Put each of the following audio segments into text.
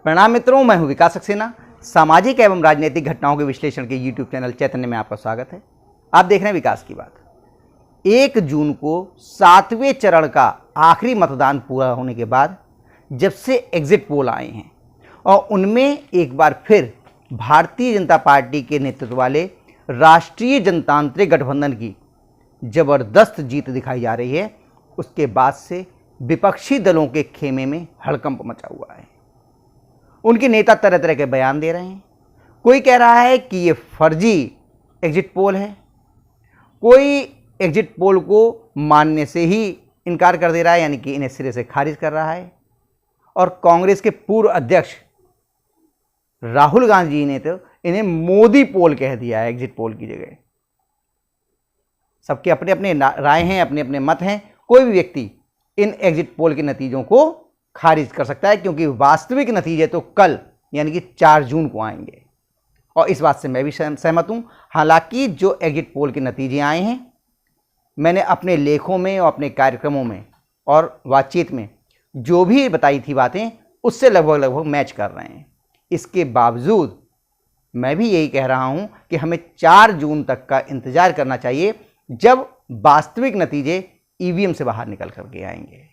प्रणाम मित्रों, मैं हूं विकास सक्सेना। सामाजिक एवं राजनीतिक घटनाओं के विश्लेषण के यूट्यूब चैनल चैतन्य में आपका स्वागत है। आप देख रहे हैं विकास की बात। 1 जून को 7वें चरण का आखिरी मतदान पूरा होने के बाद जब से एग्जिट पोल आए हैं और उनमें एक बार फिर भारतीय जनता पार्टी के नेतृत्व वाले राष्ट्रीय जनतांत्रिक गठबंधन की जबरदस्त जीत दिखाई जा रही है, उसके बाद से विपक्षी दलों के खेमे में हड़कंप मचा हुआ है। उनके नेता तरह तरह के बयान दे रहे हैं। कोई कह रहा है कि ये फर्जी एग्जिट पोल है, कोई एग्जिट पोल को मानने से ही इनकार कर दे रहा है, यानी कि इन्हें सिरे से खारिज कर रहा है। और कांग्रेस के पूर्व अध्यक्ष राहुल गांधी जी ने तो इन्हें मोदी पोल कह दिया है एग्जिट पोल की जगह। सबके अपने अपने राय हैं, अपने अपने मत हैं। कोई भी व्यक्ति इन एग्जिट पोल के नतीजों को खारिज कर सकता है, क्योंकि वास्तविक नतीजे तो कल यानी कि 4 जून को आएंगे। और इस बात से मैं भी सहमत हूं। हालांकि जो एग्जिट पोल के नतीजे आए हैं, मैंने अपने लेखों में और अपने कार्यक्रमों में और बातचीत में जो भी बताई थी बातें, उससे लगभग मैच कर रहे हैं। इसके बावजूद मैं भी यही कह रहा हूं कि हमें 4 जून तक का इंतजार करना चाहिए, जब वास्तविक नतीजे ईवीएम से बाहर निकल करके आएंगे।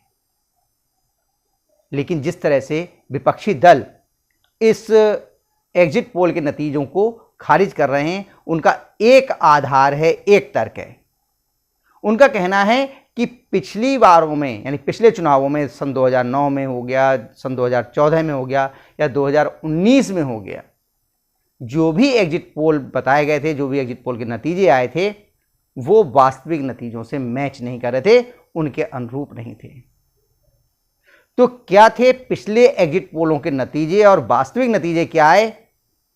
लेकिन जिस तरह से विपक्षी दल इस एग्जिट पोल के नतीजों को खारिज कर रहे हैं, उनका एक आधार है, एक तर्क है। उनका कहना है कि पिछली बारों में, यानी पिछले चुनावों में, सन 2009 में हो गया, सन 2014 में हो गया या 2019 में हो गया, जो भी एग्जिट पोल बताए गए थे, जो भी एग्जिट पोल के नतीजे आए थे, वो वास्तविक नतीजों से मैच नहीं कर रहे थे, उनके अनुरूप नहीं थे। तो क्या थे पिछले एग्जिट पोलों के नतीजे और वास्तविक नतीजे क्या आए,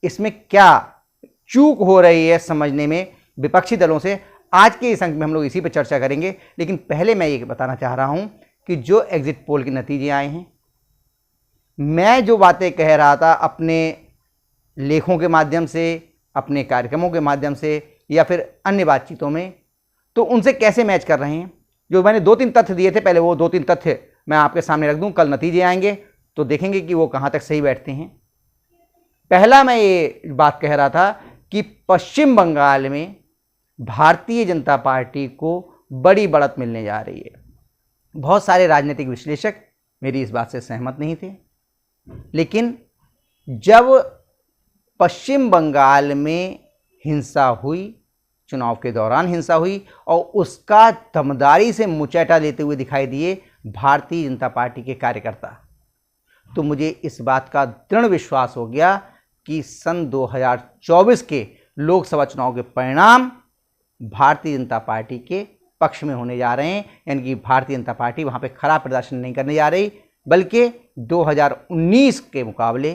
इसमें क्या चूक हो रही है समझने में विपक्षी दलों से, आज के इस अंक में हम लोग इसी पर चर्चा करेंगे। लेकिन पहले मैं ये बताना चाह रहा हूं कि जो एग्जिट पोल के नतीजे आए हैं, मैं जो बातें कह रहा था अपने लेखों के माध्यम से, अपने कार्यक्रमों के माध्यम से या फिर अन्य बातचीतों में, तो उनसे कैसे मैच कर रहे हैं। जो मैंने 2-3 तथ्य दिए थे, पहले वो 2-3 तथ्य मैं आपके सामने रख दूं। कल नतीजे आएंगे तो देखेंगे कि वो कहां तक सही बैठते हैं। पहला मैं ये बात कह रहा था कि पश्चिम बंगाल में भारतीय जनता पार्टी को बड़ी बढ़त मिलने जा रही है। बहुत सारे राजनीतिक विश्लेषक मेरी इस बात से सहमत नहीं थे, लेकिन जब पश्चिम बंगाल में हिंसा हुई, चुनाव के दौरान हिंसा हुई, और उसका दमदारी से मुचैटा लेते हुए दिखाई दिए भारतीय जनता पार्टी के कार्यकर्ता, तो मुझे इस बात का दृढ़ विश्वास हो गया कि सन 2024 के लोकसभा चुनाव के परिणाम भारतीय जनता पार्टी के पक्ष में होने जा रहे हैं। यानी कि भारतीय जनता पार्टी वहां पे खराब प्रदर्शन नहीं करने जा रही, बल्कि 2019 के मुकाबले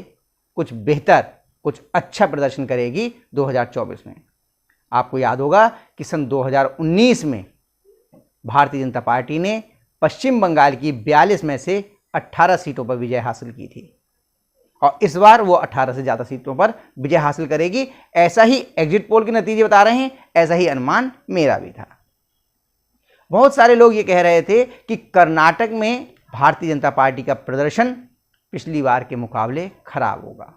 कुछ बेहतर, कुछ अच्छा प्रदर्शन करेगी 2024 में। आपको याद होगा कि सन 2019 में भारतीय जनता पार्टी ने पश्चिम बंगाल की 42 में से 18 सीटों पर विजय हासिल की थी, और इस बार वो 18 से ज़्यादा सीटों पर विजय हासिल करेगी। ऐसा ही एग्जिट पोल के नतीजे बता रहे हैं, ऐसा ही अनुमान मेरा भी था। बहुत सारे लोग ये कह रहे थे कि कर्नाटक में भारतीय जनता पार्टी का प्रदर्शन पिछली बार के मुकाबले खराब होगा।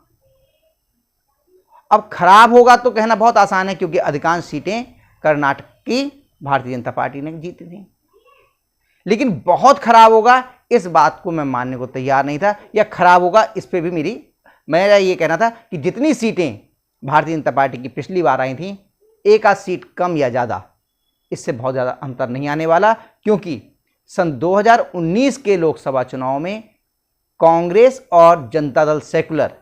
अब खराब होगा तो कहना बहुत आसान है, क्योंकि अधिकांश सीटें कर्नाटक की भारतीय जनता पार्टी ने जीती थी। लेकिन बहुत खराब होगा, इस बात को मैं मानने को तैयार नहीं था, या खराब होगा इस पे भी मेरा ये कहना था कि जितनी सीटें भारतीय जनता पार्टी की पिछली बार आई थी, एक आध सीट कम या ज़्यादा, इससे बहुत ज़्यादा अंतर नहीं आने वाला। क्योंकि सन 2019 के लोकसभा चुनाव में कांग्रेस और जनता दल सेकुलर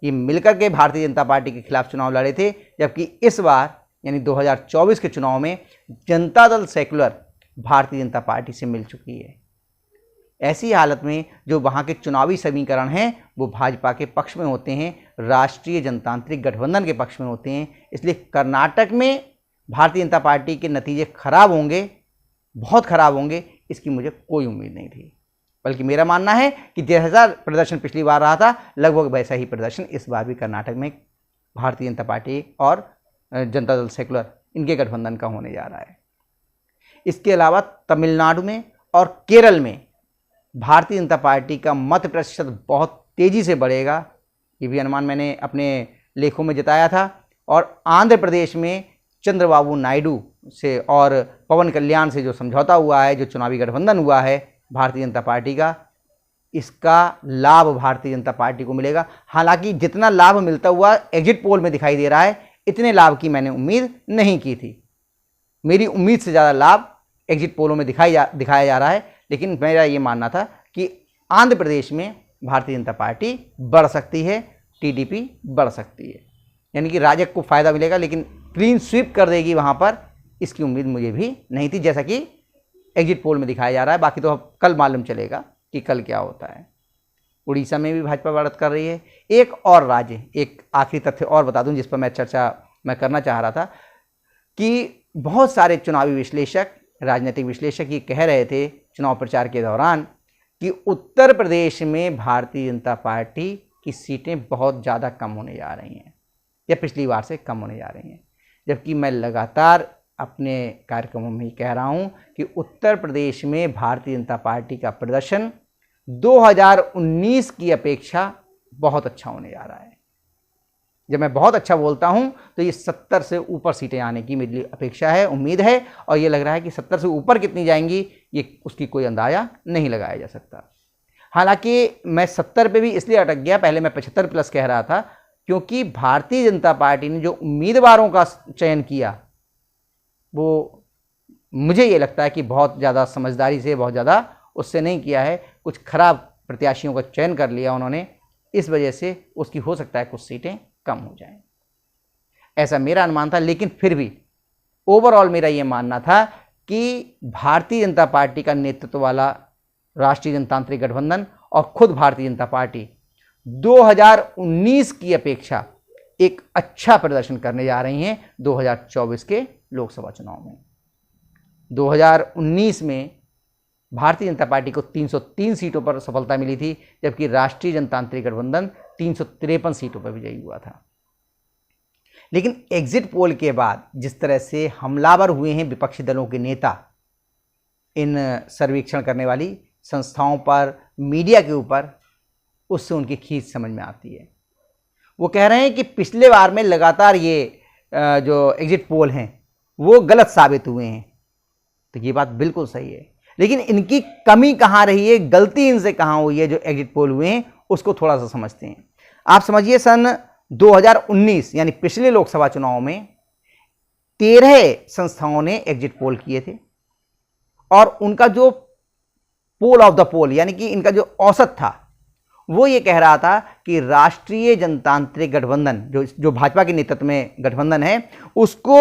ये मिलकर के भारतीय जनता पार्टी के खिलाफ चुनाव लड़े थे, जबकि इस बार यानी 2024 के चुनाव में जनता दल सेकुलर भारतीय जनता पार्टी से मिल चुकी है। ऐसी हालत में जो वहाँ के चुनावी समीकरण हैं वो भाजपा के पक्ष में होते हैं, राष्ट्रीय जनतांत्रिक गठबंधन के पक्ष में होते हैं। इसलिए कर्नाटक में भारतीय जनता पार्टी के नतीजे खराब होंगे, बहुत खराब होंगे, इसकी मुझे कोई उम्मीद नहीं थी। बल्कि मेरा मानना है कि जैसा प्रदर्शन पिछली बार रहा था, लगभग वैसा ही प्रदर्शन इस बार भी कर्नाटक में भारतीय जनता पार्टी और जनता दल सेकुलर इनके गठबंधन का होने जा रहा है। इसके अलावा तमिलनाडु में और केरल में भारतीय जनता पार्टी का मत प्रतिशत बहुत तेजी से बढ़ेगा, ये भी अनुमान मैंने अपने लेखों में जताया था। और आंध्र प्रदेश में चंद्रबाबू नायडू से और पवन कल्याण से जो समझौता हुआ है, जो चुनावी गठबंधन हुआ है भारतीय जनता पार्टी का, इसका लाभ भारतीय जनता पार्टी को मिलेगा। हालांकि जितना लाभ मिलता हुआ एग्जिट पोल में दिखाई दे रहा है, इतने लाभ की मैंने उम्मीद नहीं की थी। मेरी उम्मीद से ज़्यादा लाभ एग्जिट पोलों में दिखाया जा रहा है। लेकिन मेरा ये मानना था कि आंध्र प्रदेश में भारतीय जनता पार्टी बढ़ सकती है, टीडीपी बढ़ सकती है, यानी कि राजग को फायदा मिलेगा, लेकिन क्लीन स्वीप कर देगी वहाँ पर, इसकी उम्मीद मुझे भी नहीं थी, जैसा कि एग्जिट पोल में दिखाया जा रहा है। बाकी तो अब कल मालूम चलेगा कि कल क्या होता है। उड़ीसा में भी भाजपा बढ़त कर रही है। एक और राज्य, एक आखिरी तथ्य और बता दूं जिस पर मैं चर्चा करना चाह रहा था, कि बहुत सारे चुनावी विश्लेषक, राजनीतिक विश्लेषक ये कह रहे थे चुनाव प्रचार के दौरान कि उत्तर प्रदेश में भारतीय जनता पार्टी की सीटें बहुत ज़्यादा कम होने जा रही हैं या पिछली बार से कम होने जा रही हैं, जबकि मैं लगातार अपने कार्यक्रमों में कह रहा हूं कि उत्तर प्रदेश में भारतीय जनता पार्टी का प्रदर्शन 2019 की अपेक्षा बहुत अच्छा होने जा रहा है। जब मैं बहुत अच्छा बोलता हूं तो ये 70 से ऊपर सीटें आने की मेरी अपेक्षा है, उम्मीद है, और ये लग रहा है कि 70 से ऊपर कितनी जाएंगी ये उसकी कोई अंदाज़ा नहीं लगाया जा सकता। हालांकि मैं 70 पे भी इसलिए अटक गया, पहले मैं 75 प्लस कह रहा था, क्योंकि भारतीय जनता पार्टी ने जो उम्मीदवारों का चयन किया वो मुझे ये लगता है कि बहुत ज़्यादा समझदारी से, बहुत ज़्यादा उससे नहीं किया है। कुछ खराब प्रत्याशियों का चयन कर लिया उन्होंने, इस वजह से उसकी हो सकता है कुछ सीटें कम हो जाएं, ऐसा मेरा अनुमान था। लेकिन फिर भी ओवरऑल मेरा ये मानना था कि भारतीय जनता पार्टी का नेतृत्व वाला राष्ट्रीय जनतांत्रिक गठबंधन और खुद भारतीय जनता पार्टी 2019 की अपेक्षा एक अच्छा प्रदर्शन करने जा रही हैं 2024 के लोकसभा चुनाव में। 2019 में भारतीय जनता पार्टी को 303 सीटों पर सफलता मिली थी, जबकि राष्ट्रीय जनतांत्रिक गठबंधन 353 सीटों पर विजयी हुआ था। लेकिन एग्जिट पोल के बाद जिस तरह से हमलावर हुए हैं विपक्षी दलों के नेता इन सर्वेक्षण करने वाली संस्थाओं पर, मीडिया के ऊपर, उससे उनकी खींच समझ में आती है। वो कह रहे हैं कि पिछले बार में लगातार ये जो एग्जिट पोल हैं वो गलत साबित हुए हैं। तो ये बात बिल्कुल सही है, लेकिन इनकी कमी कहाँ रही है, गलती इनसे कहाँ हुई है जो एग्जिट पोल हुए हैं, उसको थोड़ा सा समझते हैं। आप समझिए, सन 2019 यानी पिछले लोकसभा चुनाव में 13 संस्थाओं ने एग्जिट पोल किए थे और उनका जो पोल ऑफ द पोल यानी कि इनका जो औसत था वो ये कह रहा था कि राष्ट्रीय जनतांत्रिक गठबंधन जो भाजपा के नेतृत्व में गठबंधन है उसको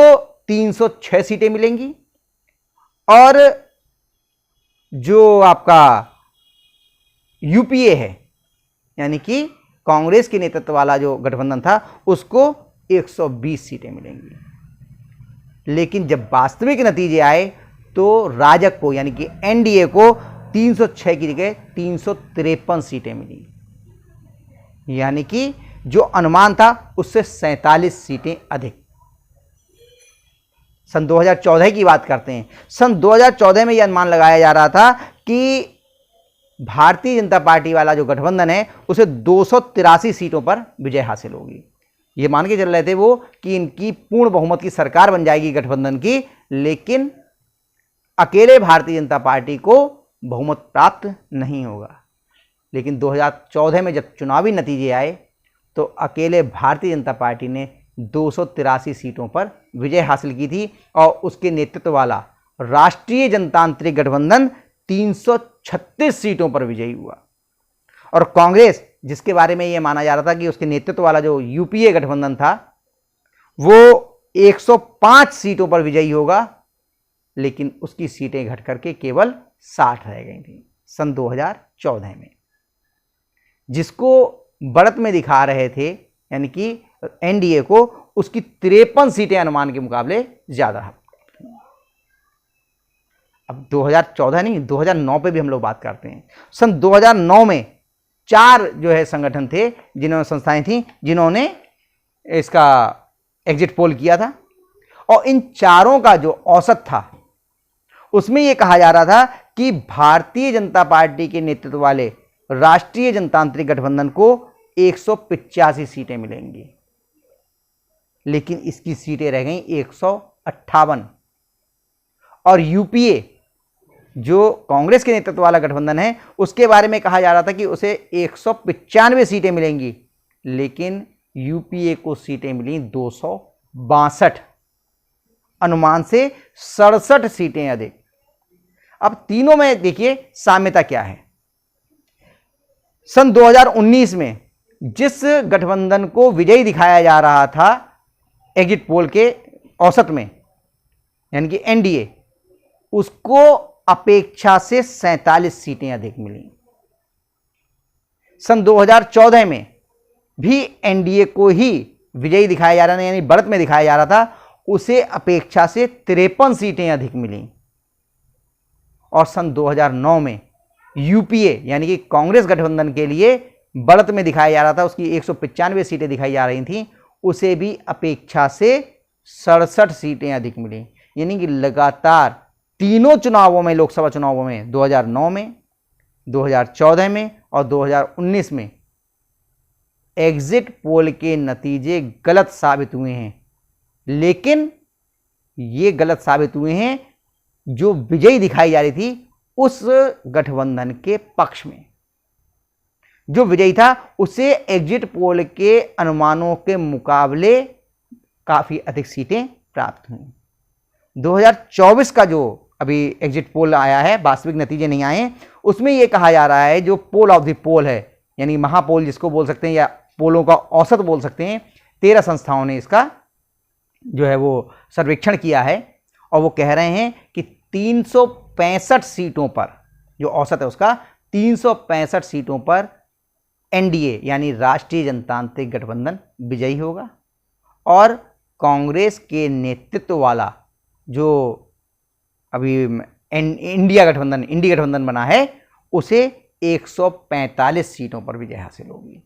306 सीटें मिलेंगी और जो आपका यूपीए है यानी कि कांग्रेस के नेतृत्व वाला जो गठबंधन था उसको 120 सीटें मिलेंगी। लेकिन जब वास्तविक नतीजे आए तो राजग को यानी कि एनडीए को 306 की जगह 353 सीटें मिली, यानी कि जो अनुमान था उससे 47 सीटें अधिक। सन 2014 की बात करते हैं। सन 2014 में यह अनुमान लगाया जा रहा था कि भारतीय जनता पार्टी वाला जो गठबंधन है उसे 283 सीटों पर विजय हासिल होगी। ये मान के चल रहे थे वो कि इनकी पूर्ण बहुमत की सरकार बन जाएगी गठबंधन की, लेकिन अकेले भारतीय जनता पार्टी को बहुमत प्राप्त नहीं होगा। लेकिन 2014 में जब चुनावी नतीजे आए तो अकेले भारतीय जनता पार्टी ने 283 सीटों पर विजय हासिल की थी और उसके नेतृत्व वाला राष्ट्रीय जनतांत्रिक गठबंधन 336 सीटों पर विजयी हुआ। और कांग्रेस, जिसके बारे में यह माना जा रहा था कि उसके नेतृत्व वाला जो यूपीए गठबंधन था वो 105 सीटों पर विजयी होगा, लेकिन उसकी सीटें घट करके केवल 60 रह गई थी सन 2014 में। जिसको बढ़त में दिखा रहे थे यानी कि एनडीए को, उसकी 53 सीटें अनुमान के मुकाबले ज्यादा है। अब 2014 नहीं 2009 पे भी हम लोग बात करते हैं। सन 2009 में 4 जो है संगठन थे, जिन्होंने संस्थाएं थी जिन्होंने इसका एग्जिट पोल किया था और इन चारों का जो औसत था उसमें यह कहा जा रहा था कि भारतीय जनता पार्टी के नेतृत्व वाले राष्ट्रीय जनतांत्रिक गठबंधन को 185 सीटें मिलेंगी, लेकिन इसकी सीटें रह गई 158। और यूपीए जो कांग्रेस के नेतृत्व वाला गठबंधन है, उसके बारे में कहा जा रहा था कि उसे 195 सीटें मिलेंगी, लेकिन यूपीए को सीटें मिली 262, अनुमान से 67 सीटें अधिक। अब तीनों में देखिए साम्यता क्या है। सन 2019 में जिस गठबंधन को विजयी दिखाया जा रहा था एग्जिट पोल के औसत में, यानी कि एनडीए, उसको अपेक्षा से 47 सीटें अधिक मिली। सन 2014 में भी एनडीए को ही विजयी दिखाया जा रहा था, यानी बढ़त में दिखाया जा रहा था, उसे अपेक्षा से 53 सीटें अधिक मिली। और सन 2009 में यूपीए यानी कि कांग्रेस गठबंधन के लिए बढ़त में दिखाया जा रहा था, उसकी 195 सीटें दिखाई जा रही थीं, उसे भी अपेक्षा से 67 सीटें अधिक मिली। यानी कि लगातार तीनों चुनावों में, लोकसभा चुनावों में, 2009 में, 2014 में और 2019 में एग्जिट पोल के नतीजे गलत साबित हुए हैं। लेकिन ये गलत साबित हुए हैं जो विजयी दिखाई जा रही थी उस गठबंधन के पक्ष में। जो विजयी था उसे एग्जिट पोल के अनुमानों के मुकाबले काफी अधिक सीटें प्राप्त हुई। 2024 का जो अभी एग्जिट पोल आया है, वास्तविक नतीजे नहीं आए हैं, उसमें यह कहा जा रहा है, जो पोल ऑफ द पोल है, यानी महापोल जिसको बोल सकते हैं या पोलों का औसत बोल सकते हैं, 13 संस्थाओं ने इसका जो है वो सर्वेक्षण किया है और वो कह रहे हैं कि 365 सीटों पर, जो औसत है उसका, 365 सीटों पर एनडीए यानी राष्ट्रीय जनतांत्रिक गठबंधन विजयी होगा और कांग्रेस के नेतृत्व वाला जो अभी इंडिया गठबंधन बना है, उसे 145 सीटों पर विजय हासिल होगी।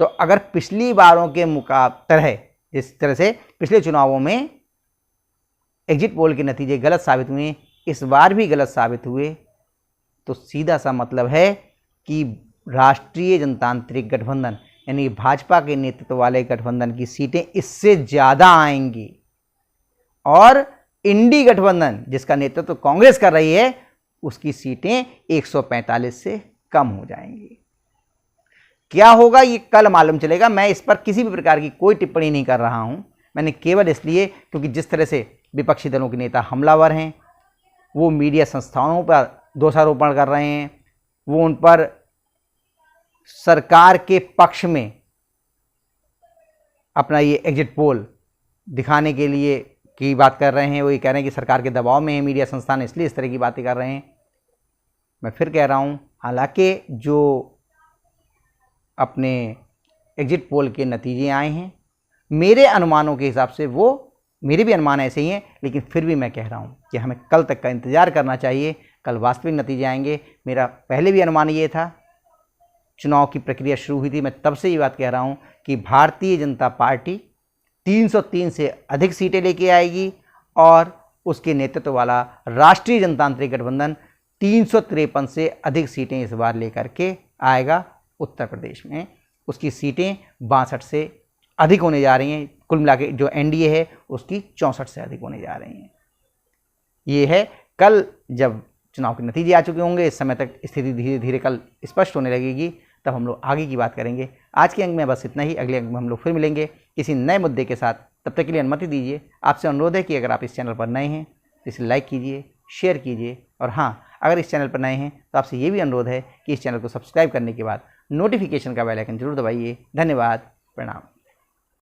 तो अगर पिछली बारों के मुकाबले जिस तरह से पिछले चुनावों में एग्जिट पोल के नतीजे गलत साबित हुए, इस बार भी गलत साबित हुए, तो सीधा सा मतलब है कि राष्ट्रीय जनतांत्रिक गठबंधन यानी भाजपा के नेतृत्व वाले गठबंधन की सीटें इससे ज़्यादा आएंगी और इंडी गठबंधन जिसका नेतृत्व कांग्रेस कर रही है, उसकी सीटें 145 से कम हो जाएंगी। क्या होगा ये कल मालूम चलेगा। मैं इस पर किसी भी प्रकार की कोई टिप्पणी नहीं कर रहा हूं। मैंने केवल इसलिए क्योंकि जिस तरह से विपक्षी दलों के नेता हमलावर हैं, वो मीडिया संस्थानों पर दोषारोपण कर रहे हैं, वो उन पर सरकार के पक्ष में अपना ये एग्जिट पोल दिखाने के लिए की बात कर रहे हैं। वो ये कह रहे हैं कि सरकार के दबाव में है मीडिया संस्थान, इसलिए इस तरह की बातें कर रहे हैं। मैं फिर कह रहा हूं, हालांकि जो अपने एग्जिट पोल के नतीजे आए हैं, मेरे अनुमानों के हिसाब से वो मेरे भी अनुमान ऐसे ही हैं, लेकिन फिर भी मैं कह रहा हूँ कि हमें कल तक का इंतज़ार करना चाहिए। कल वास्तविक नतीजे आएंगे। मेरा पहले भी अनुमान ये था, चुनाव की प्रक्रिया शुरू हुई थी, मैं तब से ये बात कह रहा हूँ कि भारतीय जनता पार्टी 303 से अधिक सीटें लेके आएगी और उसके नेतृत्व वाला राष्ट्रीय जनतांत्रिक गठबंधन 353 से अधिक सीटें इस बार लेकर के आएगा। उत्तर प्रदेश में उसकी सीटें 62 से अधिक होने जा रही हैं। कुल मिला के जो एनडीए है उसकी 64 से अधिक होने जा रही हैं। ये है, कल जब चुनाव के नतीजे आ चुके होंगे, इस समय तक स्थिति धीरे धीरे कल स्पष्ट होने लगेगी, तब हम लोग आगे की बात करेंगे। आज के अंक में बस इतना ही। अगले अंक में हम लोग फिर मिलेंगे किसी नए मुद्दे के साथ। तब तक के लिए अनुमति दीजिए। आपसे अनुरोध है कि अगर आप इस चैनल पर नए हैं तो इसे लाइक कीजिए, शेयर कीजिए, और हाँ, अगर इस चैनल पर नए हैं तो आपसे ये भी अनुरोध है कि इस चैनल को सब्सक्राइब करने के बाद नोटिफिकेशन का बेल आइकन जरूर दबाइए। धन्यवाद, प्रणाम।